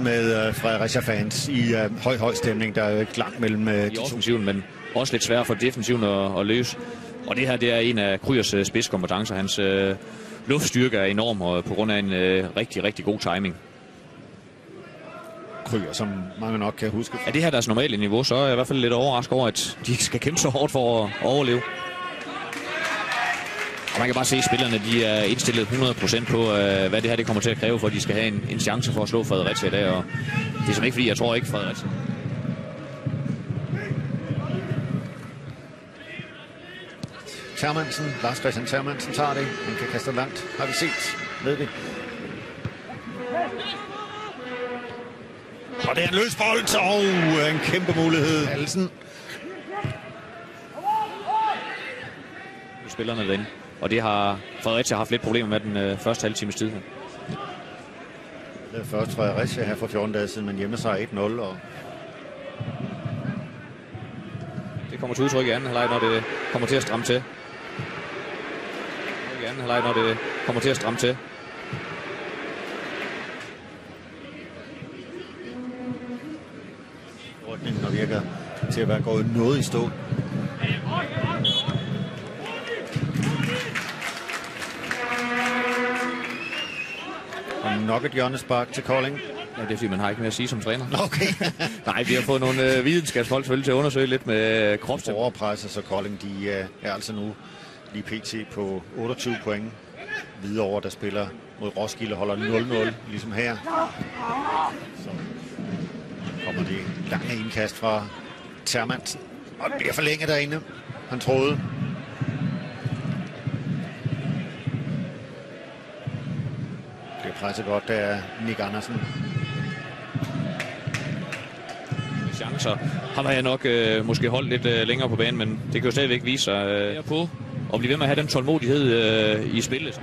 Med Fredericia-fans i høj stemning. Der er jo ikke langt mellem de to. Offensiven, men også lidt svært for defensiven at løse. Og det her, det er en af Kryers spidskompetencer. Hans luftstyrke er enorm, og på grund af en rigtig god timing. Kryer, som mange nok kan huske. Er det her deres normale niveau, så er jeg i hvert fald lidt overrasket over, at de skal kæmpe så hårdt for at overleve. Og man kan bare se, at spillerne de er indstillet 100% på, hvad det her det kommer til at kræve, for at de skal have en chance for at slå Fredericia i dag. Og det er simpelthen ikke, fordi jeg tror ikke Fredericia. Termansen, Lars Christian Termansen tager det. Han kan kaste langt, har vi set, ved vi. Og det er en løs bold, og en kæmpe mulighed. Halsen. Nu spillerne derinde. Og det har Fredericia haft lidt problemer med den første halve times tid her. Det er først Fredericia her for 14 dage siden, men hjemme sig 1-0. Og det kommer til udtryk i anden halvleg, når det kommer til at stramme til. I anden halvleg, når det kommer til at stramme til. Ordningen virker til at være gået noget i stå. Og nok et hjørnespark til Kolding. Ja, det er fordi, man har ikke mere at sige som træner. Okay. Nej, vi har fået nogle videnskabsfolk selvfølgelig til at undersøge lidt med kropstempo. Overpresser, så Kolding de er altså nu lige pt. På 28 point. Hvidovre, der spiller mod Roskilde, holder 0-0, ligesom her. Så kommer det lange indkast fra Termansen. Og det bliver forlænget derinde. Han troede. Det presser godt, der er Nick Andersen. Chancer. Ham har jeg nok måske holdt lidt længere på banen, men det kan jo stadigvæk vise sig på at blive ved med at have den tålmodighed i spillet.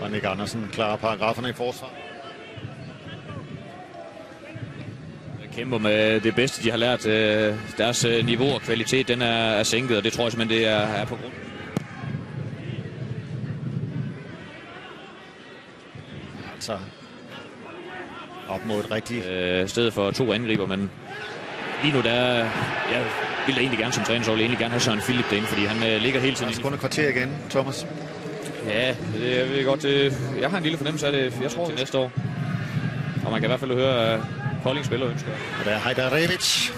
Og Nick Andersen klarer paragraferne i forsvar. Kæmper med det bedste, de har lært. Deres niveau og kvalitet, den er sænket, og det tror jeg simpelthen, det er på grund. Altså op mod et rigtigt sted for 2 angriber, men lige nu der jeg vil da egentlig gerne som træner, så vil jeg egentlig gerne have Søren Philip derinde, fordi han ligger hele tiden. Der er kun et kvarter igen, Thomas. Ja, det vil jeg godt. Jeg har en lille fornemmelse af det, jeg tror, til næste år. Og man kan i hvert fald høre, at Kolding spiller ønsker. Og der er Hajdarevic.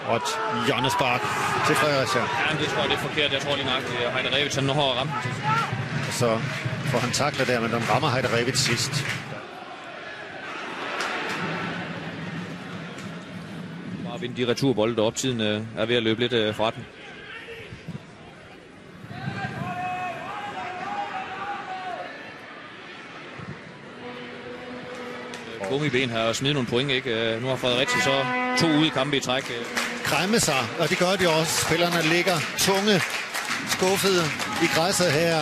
Og et hjørnespark til Fredericia. Ja, det tror jeg, det er forkert. Jeg tror lige nok, at Hajdarevic han har ramt den til. Og så får han taklet der, men den rammer Hajdarevic sidst. Bare vinde de returbolde op. Tiden er ved at løbe lidt fra den. Gummiben her og smide nogle point, ikke? Nu har Fredericia så 2 ude i kampe i træk. Kræmme sig, og det gør de også. Spillerne ligger tunge, skuffede i græsset her.